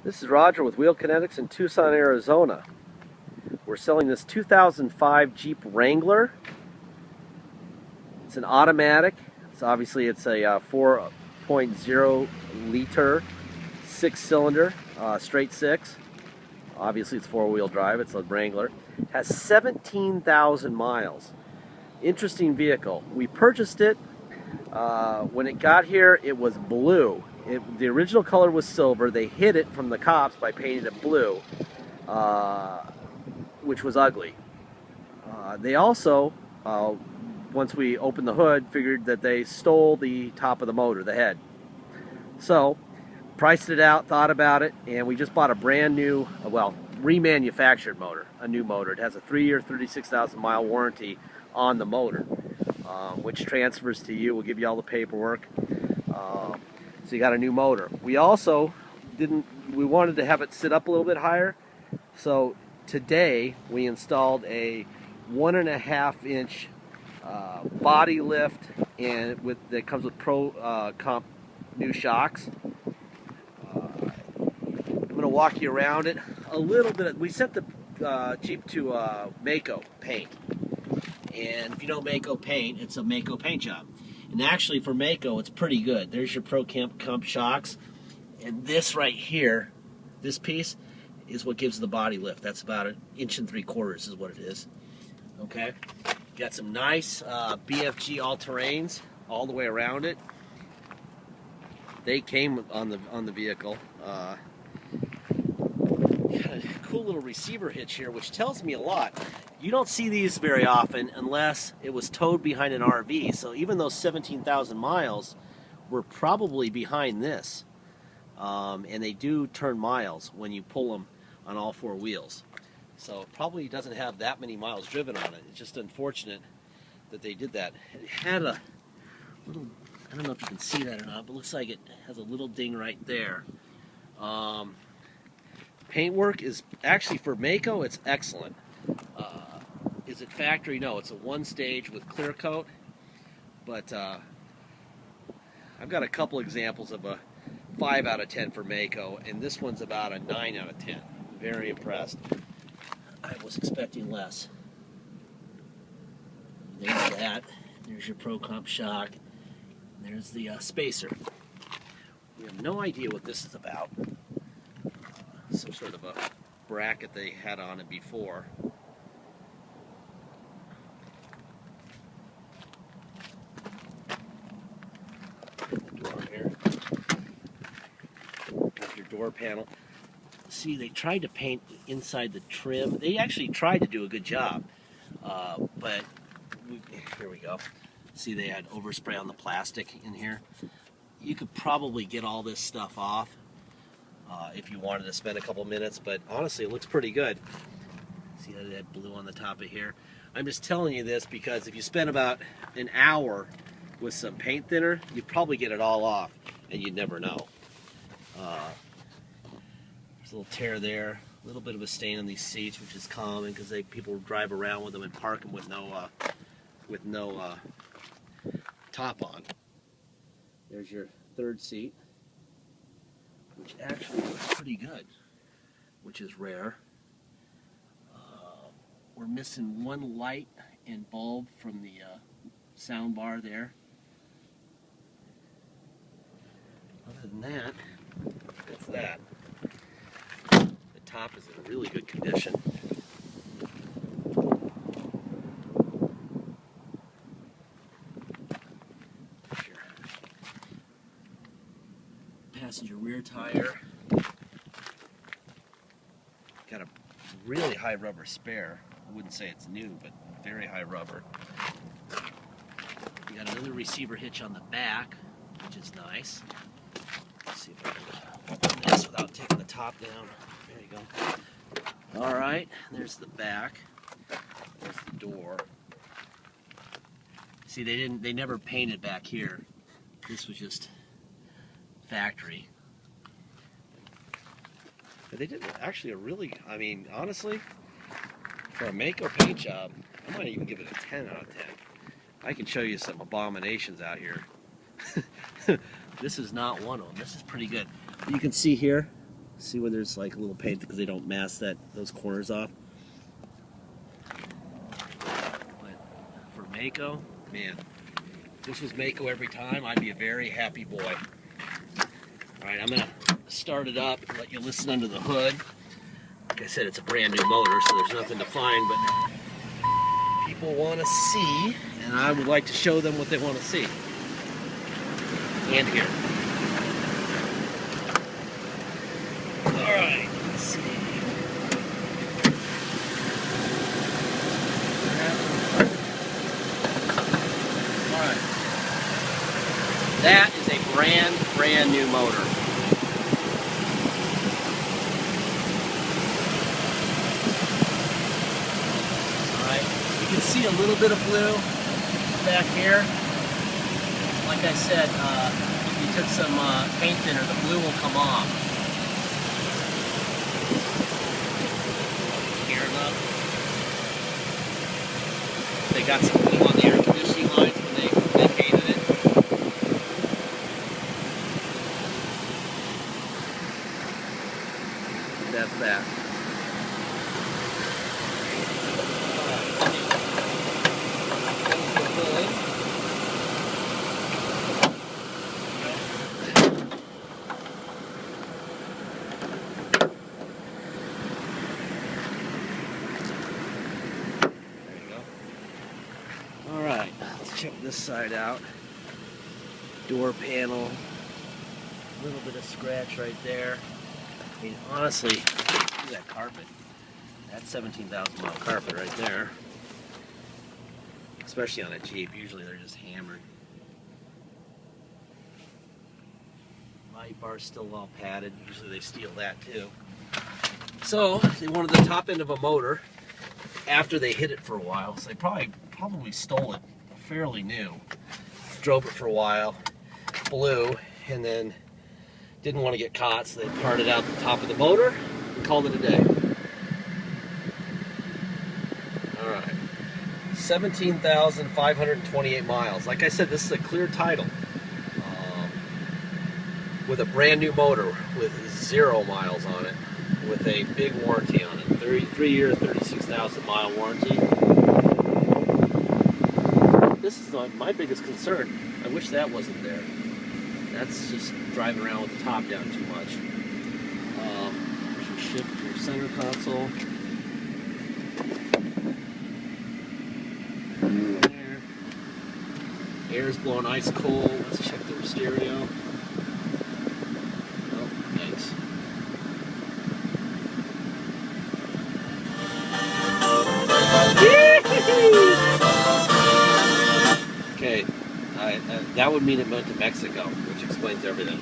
This is Roger with Wheel Kinetics in Tucson, Arizona. We're selling this 2005 Jeep Wrangler. It's an automatic. Obviously it's a 4.0 liter, 6-cylinder, straight six. Obviously it's four-wheel drive. It's a Wrangler. Has 17,000 miles. Interesting vehicle. We purchased it. When it got here, it was blue. The original color was silver. They hid it from the cops by painting it blue, which was ugly. They also, once we opened the hood, figured that they stole the top of the motor, the head. So, priced it out, thought about it, and we just bought a brand new, well, remanufactured motor, a new motor. It has a 3-year, 36,000 mile warranty on the motor, which transfers to you. We'll give you all the paperwork. So you got a new motor. We also we wanted to have it sit up a little bit higher. So today we installed a 1.5-inch body lift, and that comes with Pro Comp new shocks. I'm going to walk you around it a little bit. We sent the Jeep to Mako paint. And if you know Mako paint, it's a Mako paint job. And actually for Mako, it's pretty good. There's your Pro Comp shocks. And this right here, this piece, is what gives the body lift. That's about 1.75 inches is what it is. Okay? Got some nice BFG all-terrains all the way around it. They came on the vehicle. Got a cool little receiver hitch here, which tells me a lot. You don't see these very often unless it was towed behind an RV. So even those 17,000 miles were probably behind this. And they do turn miles when you pull them on all four wheels. So it probably doesn't have that many miles driven on it. It's just unfortunate that they did that. It had a little, I don't know if you can see that or not, but it looks like it has a little ding right there. Paintwork is actually, for Mako, it's excellent. Is it factory? No, it's a one-stage with clear coat. But I've got a couple examples of a 5 out of 10 for Mako, and this one's about a 9 out of 10. Very impressed. I was expecting less. There's that. There's your Pro Comp shock. There's the spacer. We have no idea what this is about. Some sort of a bracket they had on it before. The door here. Got your door panel. See, they tried to paint inside the trim. They actually tried to do a good job, but here we go. See, they had overspray on the plastic in here. You could probably get all this stuff off if you wanted to spend a couple minutes, but honestly, it looks pretty good. See that blue on the top of here? I'm just telling you this because if you spend about an hour with some paint thinner, you'd probably get it all off, and you'd never know. There's a little tear there, a little bit of a stain on these seats, which is common because people drive around with them and park them with no top on. There's your third seat, which actually looks pretty good, which is rare. We're missing one light and bulb from the sound bar there. Other than that, that's that. The top is in really good condition. Passenger rear tire. Got a really high rubber spare. I wouldn't say it's new, but very high rubber. You got another receiver hitch on the back, which is nice. Let's see if I can open this without taking the top down. There you go. All right, there's the back. There's the door. See, they never painted back here. This was just factory. But they did actually a really, I mean, honestly, for a Mako paint job, I might even give it a 10 out of 10. I can show you some abominations out here. This is not one of them. This is pretty good. You can see here, See where there's like a little paint because they don't mask those corners off. But for Mako, man, if this was Mako every time, I'd be a very happy boy. All right, I'm gonna start it up and let you listen under the hood. Like I said, it's a brand new motor, so there's nothing to find, but people want to see, and I would like to show them what they want to see. And here. All right, let's see. All right. That is a brand new motor. You can see a little bit of blue back here. Like I said, if you took some paint thinner, the blue will come off. Here enough. They got some blue on the air conditioning lines when they painted it. That's that. Alright, let's check this side out. Door panel. A little bit of scratch right there. I mean, honestly, look at that carpet. That's 17,000 mile carpet right there. Especially on a Jeep. Usually they're just hammered. Light bar's still well padded. Usually they steal that too. So, they wanted the top end of a motor after they hid it for a while. So they probably stole it fairly new. Drove it for a while, blew, and then didn't want to get caught, so they parted out the top of the motor and called it a day. Alright. 17,528 miles. Like I said, this is a clear title. With a brand new motor with 0 miles on it, with a big warranty on it. 3-year, 36,000 mile warranty. This is my biggest concern. I wish that wasn't there. That's just driving around with the top down too much. Shift your center console. There. Air's blowing ice cold. Let's check the stereo. Oh, thanks. Okay, that would mean it went to Mexico, which explains everything.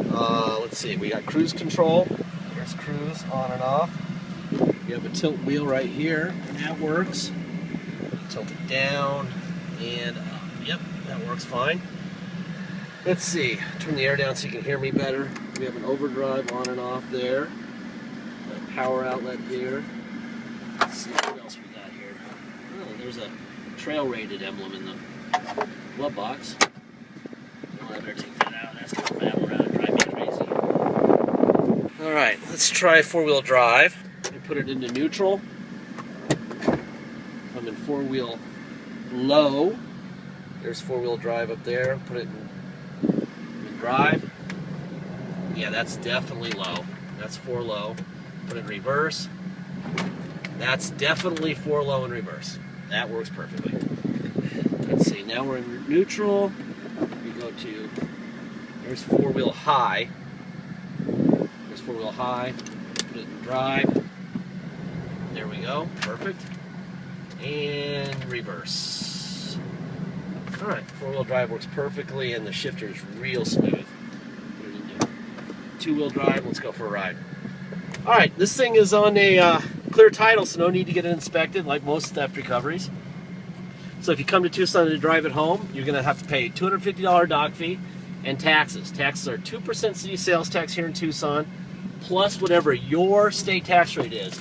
Let's see, we got cruise control. There's cruise on and off. You have a tilt wheel right here, and that works. Tilt it down and up. Yep, that works fine. Let's see, turn the air down so you can hear me better. We have an overdrive on and off there. A power outlet here. Let's see what else we got here. Oh, there's a trail rated emblem in the glove box. I'll better take that out. That's going to rattle around and drive me crazy. Alright, let's try 4-wheel drive. I put it into neutral. I'm in 4-wheel low. There's 4-wheel drive up there. Put it in drive. Yeah, that's definitely low. That's 4 low. Put it in reverse. That's definitely 4 low in reverse. That works perfectly. Let's see, now we're in neutral. We go to, there's 4-wheel high. There's 4-wheel high. Put it in drive. There we go, perfect. And reverse. Alright, 4-wheel drive works perfectly and the shifter is real smooth. Put it into 2-wheel drive, let's go for a ride. Alright, this thing is on a clear title, so no need to get it inspected like most theft recoveries. So if you come to Tucson to drive it home, you're going to have to pay a $250 dock fee and taxes. Taxes are 2% city sales tax here in Tucson, plus whatever your state tax rate is.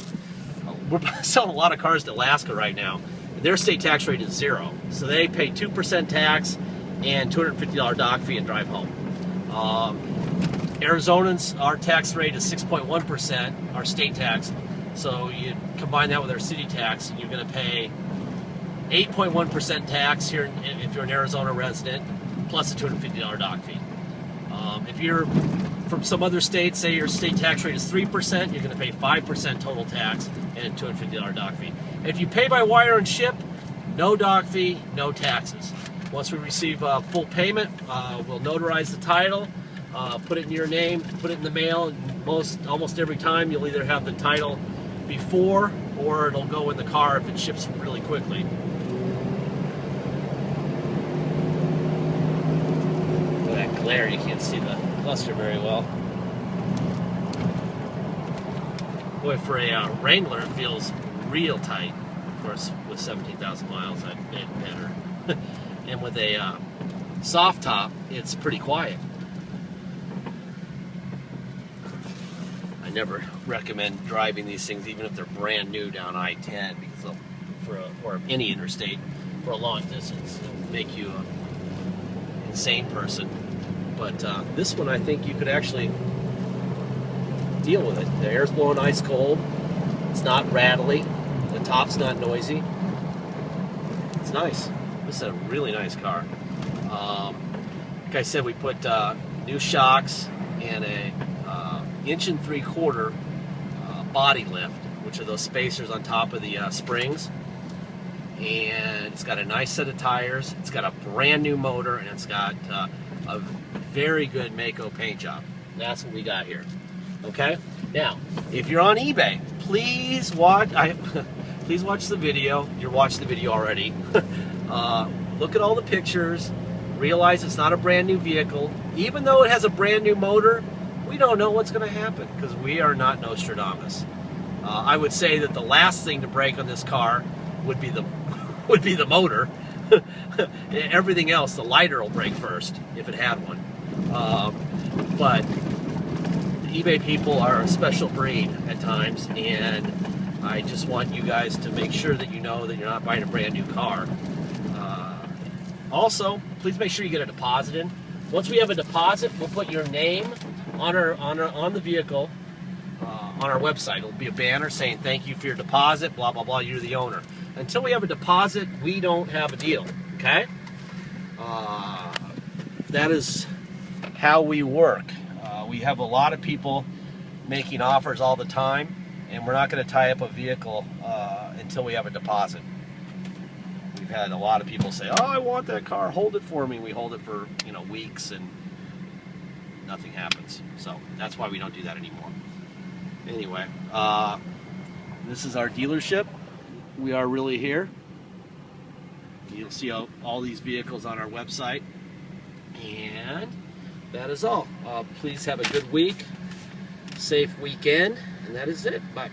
We're selling a lot of cars to Alaska right now. Their state tax rate is 0. So they pay 2% tax and $250 dock fee and drive home. Arizonans, our tax rate is 6.1%, our state tax. So you combine that with our city tax, and you're going to pay 8.1% tax here if you're an Arizona resident, plus a $250 dock fee. If you're from some other state, say your state tax rate is 3%, you're going to pay 5% total tax and a $250 dock fee. If you pay by wire and ship, no dock fee, no taxes. Once we receive full payment, we'll notarize the title, put it in your name, put it in the mail, and almost every time you'll either have the title before or it'll go in the car if it ships really quickly. With that glare, you can't see the cluster very well. Boy, for a Wrangler, it feels real tight. Of course, with 17,000 miles, I made it better. And with a soft top, it's pretty quiet. I never recommend driving these things, even if they're brand new, down I-10, because or any interstate for a long distance. It'll make you an insane person. But this one, I think you could actually deal with it. The air's blowing ice cold. It's not rattly. The top's not noisy. It's nice. This is a really nice car. Like I said, we put new shocks and a 1 3/4 body lift, which are those spacers on top of the springs. And it's got a nice set of tires. It's got a brand new motor, and it's got a very good Mako paint job. That's what we got here. Okay. Now, if you're on eBay, please watch. Please watch the video. You're watching the video already. Look at all the pictures. Realize it's not a brand new vehicle. Even though it has a brand new motor, we don't know what's going to happen because we are not Nostradamus. I would say that the last thing to break on this car would be the motor. Everything else, the lighter will break first if it had one. But the eBay people are a special breed at times, and I just want you guys to make sure that you know that you're not buying a brand new car. Also, please make sure you get a deposit in. Once we have a deposit, we'll put your name on the vehicle on our website. It'll be a banner saying thank you for your deposit, blah blah blah, you're the owner. Until we have a deposit, we don't have a deal. Okay? That is how we work. We have a lot of people making offers all the time, and we're not going to tie up a vehicle until we have a deposit. We've had a lot of people say, "Oh, I want that car. Hold it for me." We hold it for weeks, and nothing happens. So that's why we don't do that anymore. Anyway, this is our dealership. We are really here. You'll see all these vehicles on our website, and that is all. Please have a good week, safe weekend, and that is it. Bye.